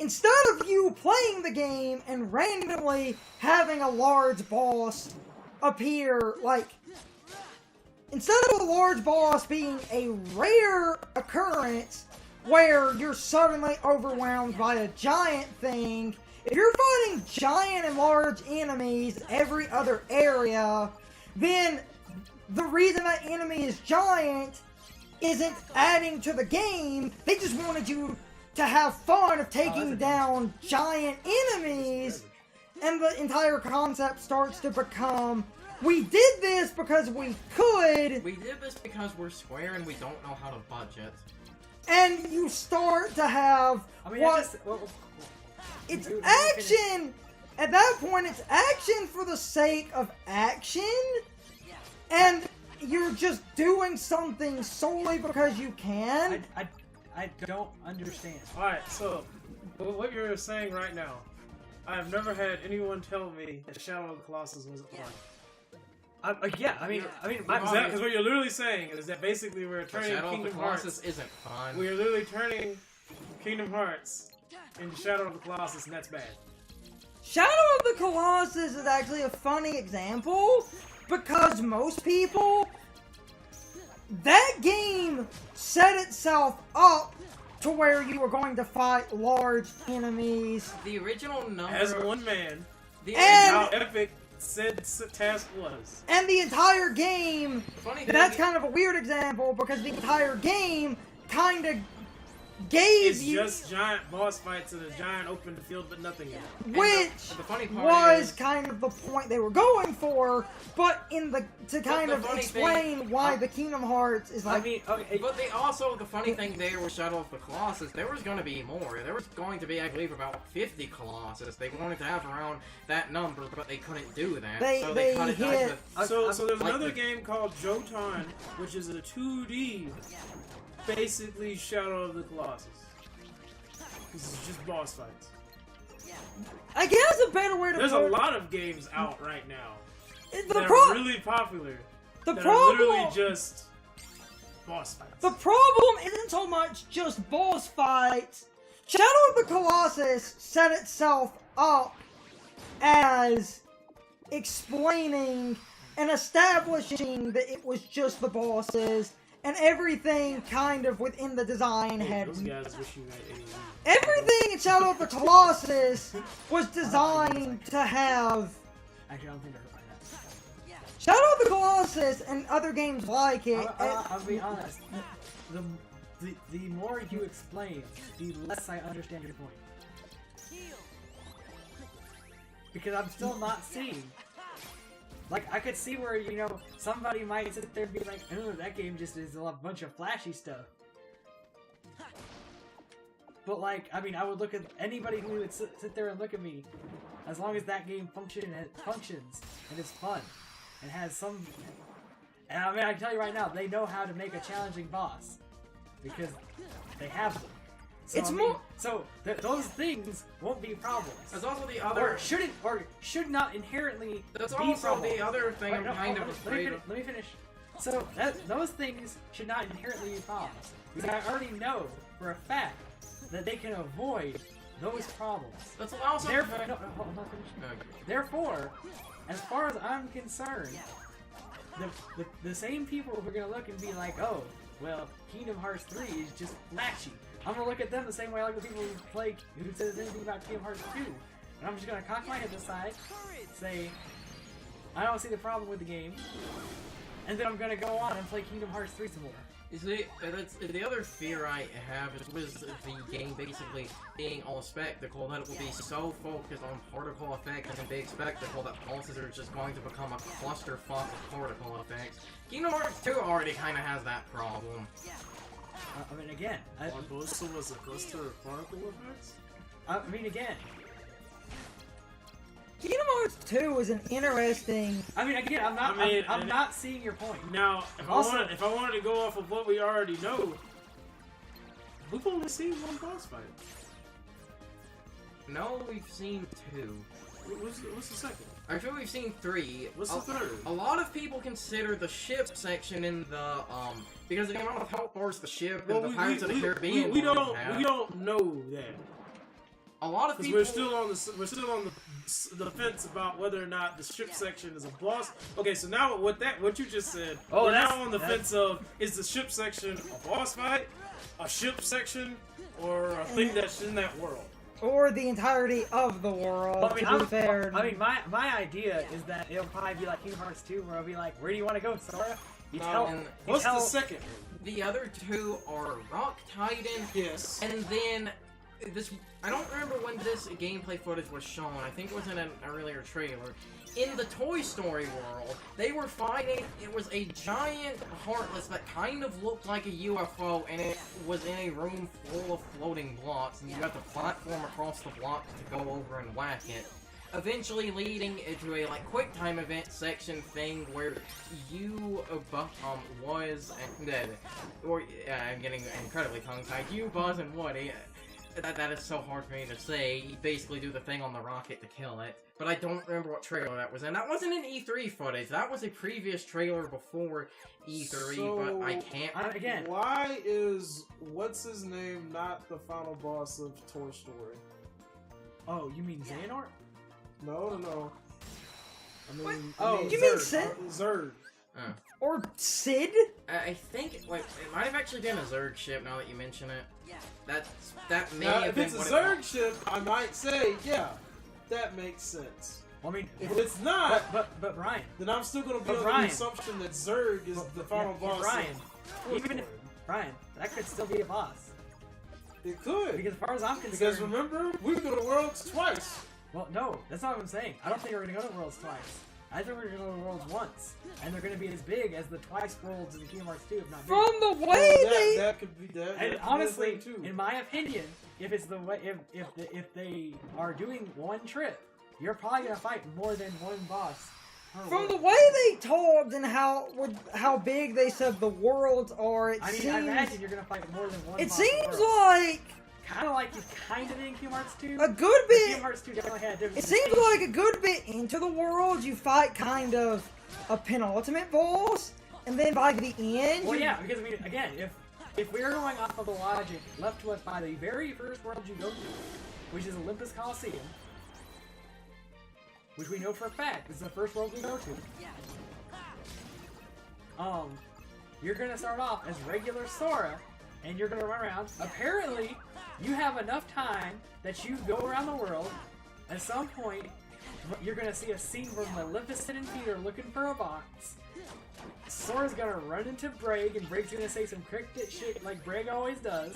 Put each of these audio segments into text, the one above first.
instead of you playing the game and randomly having a large boss appear, like, instead of a large boss being a rare occurrence where you're suddenly overwhelmed by a giant thing, if you're fighting giant and large enemies every other area, then the reason that enemy is giant isn't adding to the game. They just wanted you to have fun of taking down giant enemies, and the entire concept starts to become, we did this because we could. We did this because we're Square and we don't know how to budget. And you start to have it's action. At that point, it's action for the sake of action, and you're just doing something solely because you can. I don't understand. Alright, so, what you're saying right now, I have never had anyone tell me that Shadow of the Colossus wasn't fun. Because what you're literally saying is that basically we're turning Kingdom Hearts isn't fun. We're literally turning Kingdom Hearts into Shadow of the Colossus, and that's bad. Shadow of the Colossus is actually a funny example, because most people, that game set itself up to where you were going to fight large enemies. The original number... As one man. And how epic said task was. And the entire game, that's kind of a weird example, because the entire game kind of gave you... It's just giant boss fights in a giant open field, but nothing else. Which the funny part was kind of the point they were going for, but to kind of explain why the Kingdom Hearts is like... But the funny thing there with Shadow of the Colossus, there was going to be more. There was going to be, I believe, about 50 Colossus. They wanted to have around that number, but they couldn't do that. So they cut it down to... So there's another game called Jotan, which is a 2D... basically Shadow of the Colossus. This is just boss fights. I guess a better way to There's a lot of games out right now that are really popular. The that problem are literally just boss fights. The problem isn't so much just boss fights. Shadow of the Colossus set itself up as explaining and establishing that it was just the bosses. And everything kind of within the design had... Everything in Shadow of the Colossus was designed to have... Actually, I don't think I heard that. Shadow of the Colossus and other games like it... I'll be honest. The more you explain, the less I understand your point. Because I'm still not seeing... Like, I could see where, you know, somebody might sit there and be like, oh, that game just is a bunch of flashy stuff. But, like, I mean, I would look at anybody who would sit there and look at me, as long as that game functions and is fun and has some... And I mean, I can tell you right now, they know how to make a challenging boss. Because they have them. So, those things won't be problems. There's also the other... Or should not inherently That's be also problems. the other thing I'm kind of afraid of. Let me finish. So, those things should not inherently be problems. Because I already know, for a fact, that they can avoid those problems. That's also... Therefore, I'm not finished. Therefore, as far as I'm concerned, the same people who are going to look and be like, oh, well, Kingdom Hearts 3 is just flashy. I'm gonna look at them the same way I look at people who says anything about Kingdom Hearts 2. And I'm just gonna cock my head aside, say, I don't see the problem with the game, and then I'm gonna go on and play Kingdom Hearts 3 some more. You see, the other fear I have is with the game basically being all spectacle, that it will be so focused on particle effects and big spectacle that bosses are just going to become a clusterfuck of particle effects. Kingdom Hearts 2 already kind of has that problem. I mean, again... was a cluster of particle effects? I mean, again... Kingdom Hearts 2 is an interesting... I mean, again, I'm not seeing your point. Now, if I wanted to go off of what we already know, we've only seen one boss fight. No, we've seen 2. What's the second? Actually, we've seen 3. What's the third? A lot of people consider the ship section in the, because of the amount of health bars the ship and the Pirates of the Caribbean we don't know that. A lot of Because people... we're still on the fence about whether or not the ship section is a boss. Okay, so now what you just said, we're now on the fence of, is the ship section a boss fight, a ship section, or a thing that's in that world? Or the entirety of the world, to be fair. I mean, my idea is that it'll probably be like Kingdom Hearts 2, where it'll be like, where do you want to go, Sora? What's the second? The other two are Rock Titan. Yes. And then this, I don't remember when this gameplay footage was shown. I think it was in an earlier trailer. In the Toy Story world, they were fighting. It was a giant Heartless that kind of looked like a UFO, and it was in a room full of floating blocks, and you had to platform across the blocks to go over and whack it. Eventually leading into a like quick time event section thing where you I'm getting incredibly tongue-tied. You, Buzz, and Woody. That is so hard for me to say. You basically do the thing on the rocket to kill it. But I don't remember what trailer that was in. That wasn't in E3 footage. That was a previous trailer before E3, so, but I can't... Again. Why is what's-his-name not the final boss of Toy Story? Oh, you mean Xehanort? No. You mean Sid? Zurg. Or Sid? I think it might have actually been a Zurg ship now that you mention it. That may now, have been if it's what a Zurg ship, I might say, yeah, that makes sense. Well, I mean, if it's not, but Brian, then I'm still going to be under the assumption that Zurg is the final boss. Brian, even if Brian, that could still be a boss. It could, because as far as I'm concerned. Because remember, we go to Worlds twice. Well, no, that's not what I'm saying. I don't think we're going to go to Worlds twice. I think we're going to go to Worlds once, and they're going to be as big as the twice Worlds in Kingdom Hearts 2, if not bigger. From the way that could be that. And honestly, in my opinion, if it's the way, if they are doing one trip, you're probably going to fight more than one boss. From the way they talked and how big they said the worlds are, I imagine you're going to fight more than one boss. It seems like... Kind of like you kind of did in Kingdom Hearts 2. A good bit. Kingdom Hearts 2 definitely had different. It seems like a good bit into the world, you fight kind of a penultimate boss, and then by the end. Well, yeah, because I mean, again, if we're going off of the logic left to us by the very first world you go to, which is Olympus Coliseum, which we know for a fact is the first world we go to. You're gonna start off as regular Sora, and you're gonna run around. Apparently, you have enough time that you go around the world. At some point, you're gonna see a scene where Maleficent and Peter are looking for a box. Sora's gonna run into Braig, and Braig's gonna say some cryptic shit like Braig always does.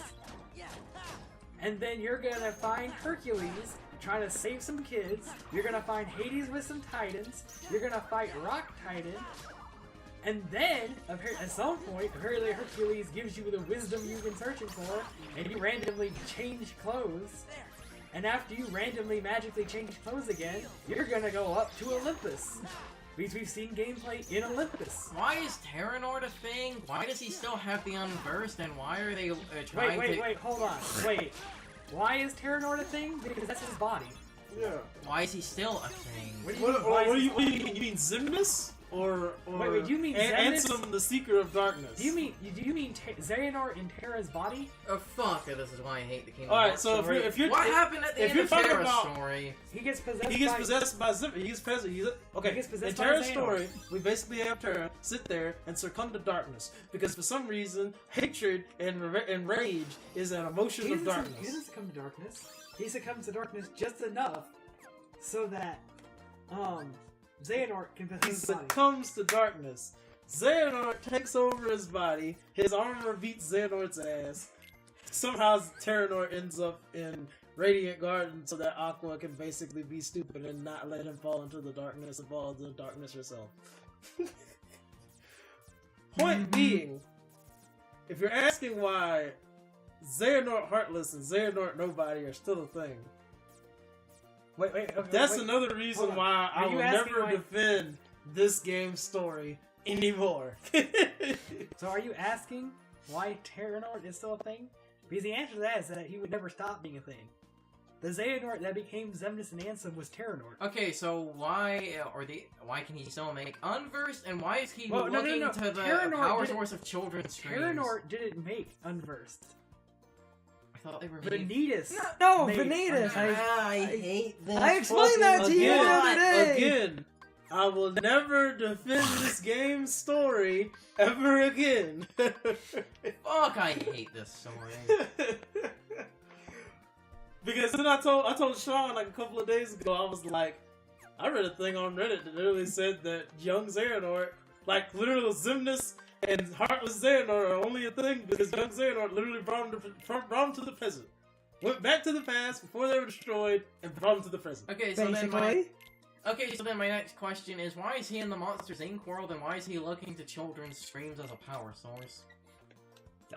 And then you're gonna find Hercules trying to save some kids. You're gonna find Hades with some Titans. You're gonna fight Rock Titan. And then, at some point, apparently Hercules gives you the wisdom you've been searching for, and you randomly change clothes. And after you randomly magically change clothes again, you're gonna go up to Olympus. Because we've seen gameplay in Olympus. Why is Terranort a thing? Why does he still have the unversed, and why are they trying to... Wait, hold on. Wait. Why is Terranort a thing? Because that's his body. Yeah. Why is he still a thing? What do you mean? You mean Xemnas? Or wait, do you mean Ansem, the Seeker of Darkness? Do you mean Xehanort in Terra's body? Oh fuck! This is why I hate the Kingdom Alright, Hearts so story. if you're what happened at the end of Terra's story? He gets possessed. He gets possessed by Xemnas. He gets possessed. In Terra's story, we basically have Terra sit there and succumb to darkness because for some reason, hatred and rage is an emotion of darkness. He doesn't succumb to darkness. He succumbs to darkness just enough so that Xehanort can possess his body. He succumbs to darkness. Xehanort takes over his body. His armor beats Xehanort's ass. Somehow Terranort ends up in Radiant Garden so that Aqua can basically be stupid and not let him fall into the darkness and fall into the darkness herself. Point being, if you're asking why Xehanort Heartless and Xehanort Nobody are still a thing, that's another reason why I will never defend this game's story anymore. So are you asking why Terranort is still a thing? Because the answer to that is that he would never stop being a thing. The Xehanort that became Xemnas and Ansem was Terranort. Okay, so why can he still make Unversed, and why is he looking to the Terranort power source of children's dreams? Terranort didn't make Unversed. I thought they were made. Vanitas. No, Mate, Vanitas. I hate this. I explained that to you the other day. Again, I will never defend this game's story ever again. Fuck, I hate this story. Because then I told Sean like a couple of days ago, I was like, I read a thing on Reddit that literally said that young Xehanort, like literal Xemnas and Heartless Xehanort are only a thing because young Xehanort literally brought them to the present. Went back to the past before they were destroyed and brought them to the present. Okay, so then my next question is, why is he in the Monsters Inc. world, and why is he looking to children's streams as a power source?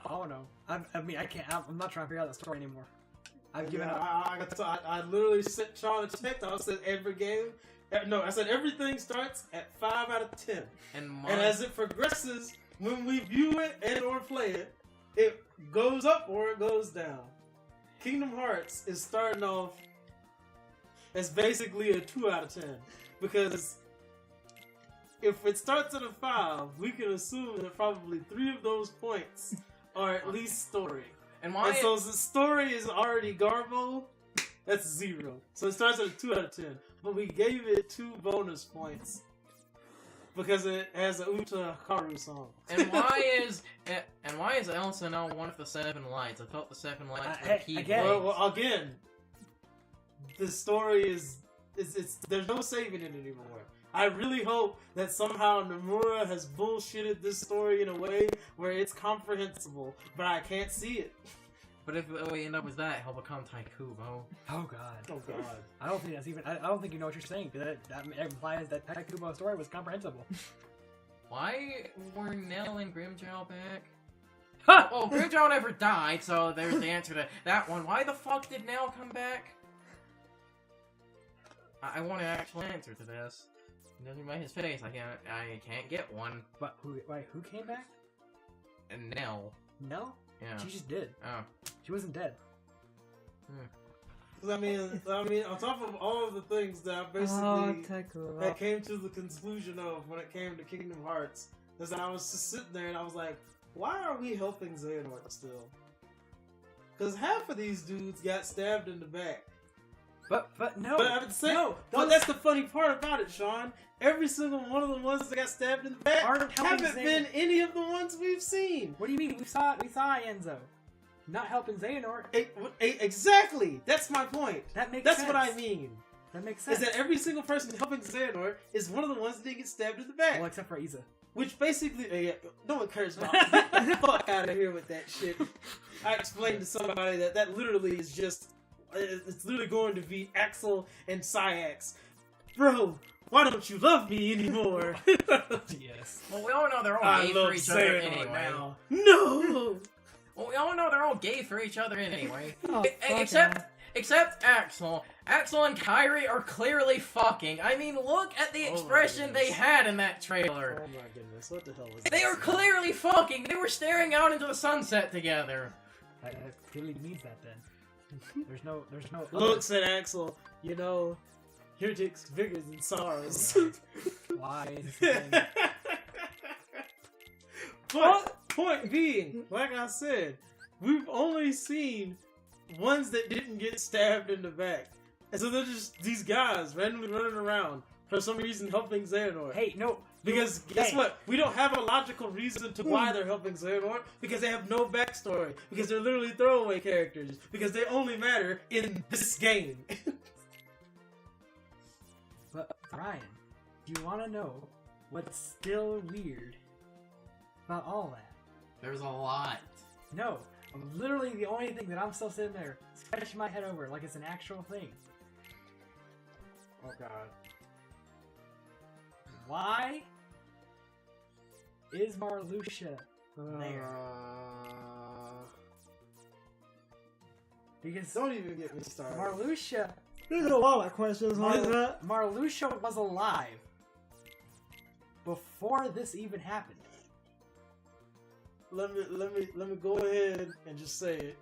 I don't know. I mean, I can't. I'm not trying to figure out the story anymore. I've given up. I literally sent Sean a text. I said every game. No, I said everything starts at 5 out of 10. And as it progresses, when we view it and or play it, it goes up or it goes down. Kingdom Hearts is starting off as basically a 2 out of 10. Because if it starts at a 5, we can assume that probably 3 of those points are at least story. And why? And so the story is already Garbo, that's 0. So it starts at a 2 out of 10. But we gave it 2 bonus points because it has a Uta Hikaru song. And why is Elsa now one of the 7 lights? I thought the 7 lights were key. Well, again, the story is there's no saving it anymore. I really hope that somehow Nomura has bullshitted this story in a way where it's comprehensible, but I can't see it. But if we end up with that, he'll become Taikubo. Oh god. Oh god. I don't think that's even. I don't think you know what you're saying. That implies that Taikubo's story was comprehensible. Why were Nell and Grimjow back? Ha! Oh, Grimjow never died, so there's the answer to that one. Why the fuck did Nell come back? I want an actual answer to this. Judging by his face, I can't get one. But who came back? And Nell. No? Yeah. She just did. Oh. She wasn't dead. I mean, on top of all of the things that I basically that came to the conclusion of when it came to Kingdom Hearts, is that I was just sitting there and I was like, why are we helping Xehanort still? Because half of these dudes got stabbed in the back. But no. But I'm saying, no, but that's the funny part about it, Sean. Every single one of the ones that got stabbed in the back haven't been any of the ones we've seen. What do you mean? We saw Enzo not helping Xehanort. Exactly. That's my point. That's sense. What I mean. That makes sense. Is that every single person helping Xehanort is one of the ones that didn't get stabbed in the back. Well, except for Iza. Which basically, no one cares about. Get the fuck out of here with that shit. I explained to somebody that literally is just. It's literally going to be Axel and Syax. Bro, why don't you love me anymore? Yes. Well, we all know they're all gay for each other anyway. Now. No! Well, we all know they're all gay for each other anyway. Oh, Except Axel. Axel and Kyrie are clearly fucking. I mean, look at the expression they had in that trailer. Oh my goodness, what the hell is They were clearly fucking. They were staring out into the sunset together. That clearly means that then. There's no. Look, said Axel, you know, your dick's bigger than SARS. Why? But, point being, like I said, we've only seen ones that didn't get stabbed in the back. And so they're just these guys randomly running around for some reason helping Xehanort. Hey, no. Because guess what? We don't have a logical reason to why they're helping Xehanort because they have no backstory. Because they're literally throwaway characters. Because they only matter in this game. But Ryan, do you want to know what's still weird about all that? There's a lot. No, literally the only thing that I'm still sitting there scratching my head over like it's an actual thing. Oh god. Why is Marluxia there? Because Don't even get me started. Marluxia There's a lot of questions like that. Marluxia was alive before this even happened. Let me go ahead and just say it.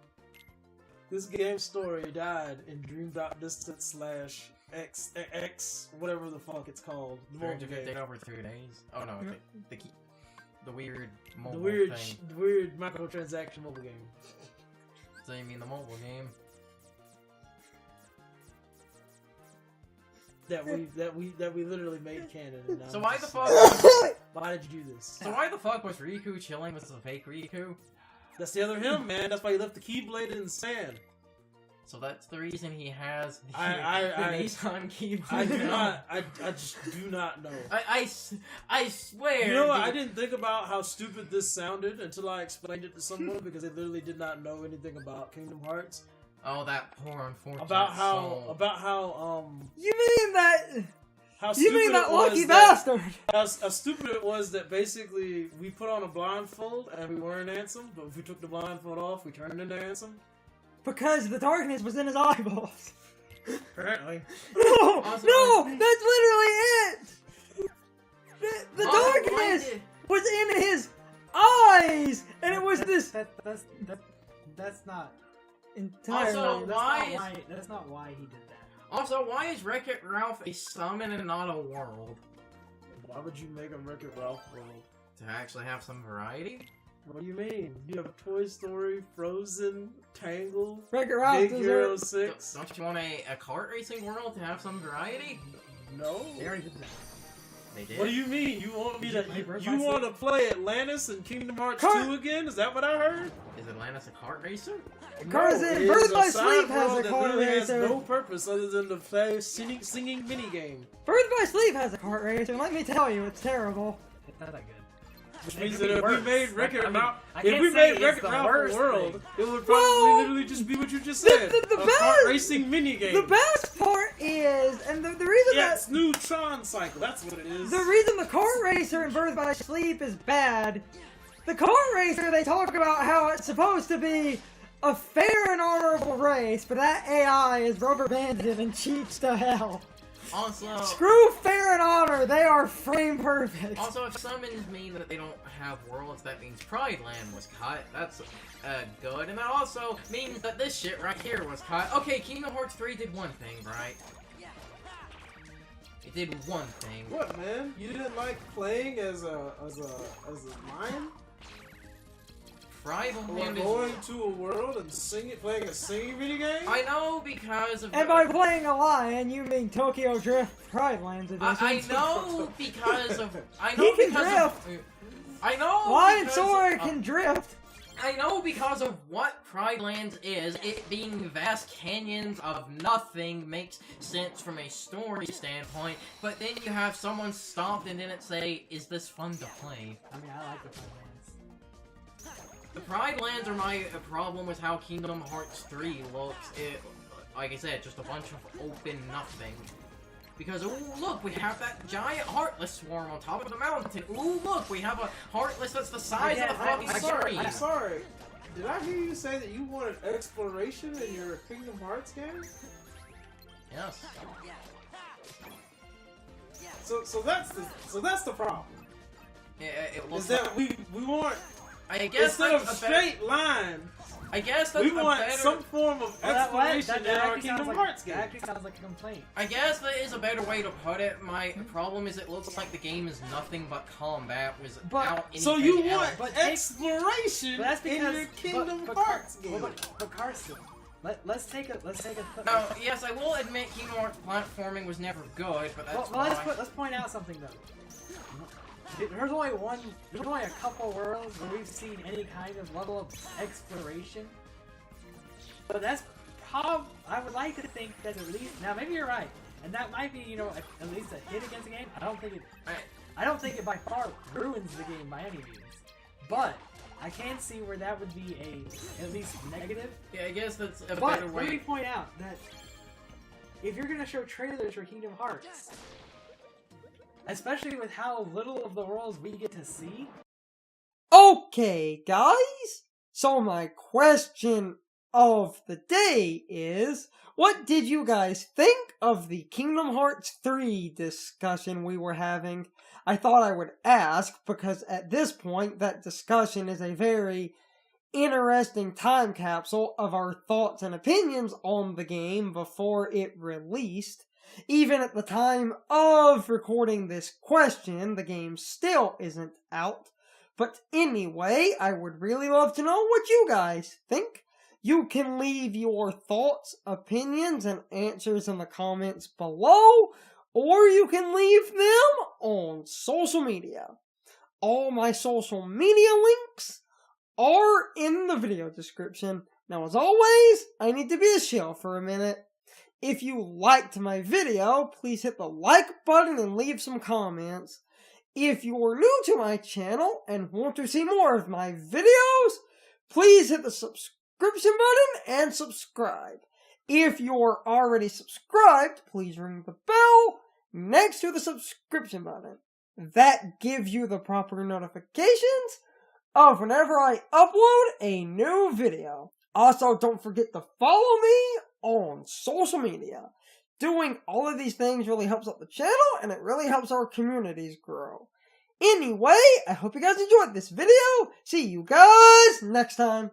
This game's story died in Dream.Distance / X whatever the fuck it's called. The mobile game. Over 3 days. Oh no, the weird mobile The weird thing. the weird microtransaction mobile game. So you mean the mobile game? That we literally made canon. And now So I'm why just the like, fuck? Why did you do this? So why the fuck was Riku chilling with the fake Riku? That's the other him, man. That's why he left the Keyblade in the sand. So that's the reason he has the I Nissan Keyblade. I do not. I just do not know. I swear. You know what? I didn't think about how stupid this sounded until I explained it to someone because they literally did not know anything about Kingdom Hearts. Oh, that poor unfortunate About how You mean that? how You stupid mean that it was lucky that- bastard? How stupid it was that basically we put on a blindfold and we weren't Ansem, but if we took the blindfold off, we turned into Ansem. Because the darkness was in his eyeballs. Apparently. No, Also- no, that's literally it. The Also, why darkness did- was in his eyes, and it was this That's not. entirely. Also, why That's not why he did that. Also, why is Wreck-It Ralph a summon and not a world? Why would you make a Wreck-It Ralph world? To actually have some variety? What do you mean? You have Toy Story, Frozen, Tangled, Wreck-It Ralph Big deserves- Hero 6. Don't you want a kart racing world to have some variety? No. They already did that. They did. What do you mean? You want me to? Did you play You Birth by want to play Atlantis and Kingdom Hearts Kart- 2 again? Is that what I heard? Is Atlantis a kart racer? Cars No, in it Birth is by side Sleep has world a that kart literally has racer. no purpose other than to play singing minigame. Birth by Sleep has a kart racer, and let me tell you, it's terrible. It's not that good. Which It means could that be if we worse. made Wreck-It I mean, Ralph, I if can't we say made it's Wreck-It the Ralph worst a world, thing. it would probably Well, literally just be what you just said. the a best- kart racing minigame. The best part is, and the reason Yeah, that it's new Tron cycle. That's what it is. the reason the kart racer in Birth by Sleep is bad, the kart racer, they talk about how it's supposed to be a fair and honorable race, but that AI is rubber banded and cheats to hell. Also, Screw fair and honor, they are frame perfect. also, if summons mean that they don't have worlds, that means Pride Land was cut. That's good. And that also means that this shit right here was cut. Okay, Kingdom Hearts 3 did one thing, right? It did one thing. What, man? You didn't like playing as a lion? Pride Or Land is... going to a world and playing a singing video game? I know because of... And by playing a lion, you mean Tokyo Drift Pride Lands Edition. I know because of... I know He can because of... I know Lion because Sora of- can drift. I know because of what Pride Lands is, it being vast canyons of nothing makes sense from a story standpoint, but then you have someone stop and didn't say, is this fun to play? I mean, I like the Pride Lands. The Pride Lands are my problem with how Kingdom Hearts 3 looks. It, like I said, just a bunch of open nothing. Because, ooh, look, we have that giant Heartless swarm on top of the mountain. Ooh, look, we have a Heartless that's the size of the fucking screen. I'm sorry. Did I hear you say that you wanted exploration in your Kingdom Hearts game? Yes. So that's the problem. It looks Is that we want I guess instead of that's straight line, I guess that's we a want better... some form of exploration in our actually Kingdom sounds Hearts That game. actually sounds like a complaint. I guess that is a better way to put it. My problem is it looks like the game is nothing but combat without anything So you else. want But exploration But that's because in your Kingdom but Hearts game. But Carson, let's take a Now, yes, I will admit Kingdom Hearts platforming was never good, but that's well, why. let's point out something though. There's only a couple worlds where we've seen any kind of level of exploration. But that's I would like to think that at least now maybe you're right, and that might be at least a hit against the game. I don't think it by far ruins the game by any means, but I can see where that would be at least negative. Yeah, I guess that's a But better let me way. point out that if you're gonna show trailers for Kingdom Hearts, especially with how little of the worlds we get to see. Okay, guys. So my question of the day is, what did you guys think of the Kingdom Hearts 3 discussion we were having? I thought I would ask because at this point that discussion is a very interesting time capsule of our thoughts and opinions on the game before it released. Even at the time of recording this question, the game still isn't out. But anyway, I would really love to know what you guys think. You can leave your thoughts, opinions, and answers in the comments below, or you can leave them on social media. All my social media links are in the video description. Now, as always, I need to be a shill for a minute. If you liked my video, please hit the like button and leave some comments. If you're new to my channel and want to see more of my videos, please hit the subscription button and subscribe. If you're already subscribed, please ring the bell next to the subscription button. That gives you the proper notifications of whenever I upload a new video. Also, don't forget to follow me on social media. Doing all of these things really helps out the channel, and it really helps our communities grow. Anyway, I hope you guys enjoyed this video. See you guys next time.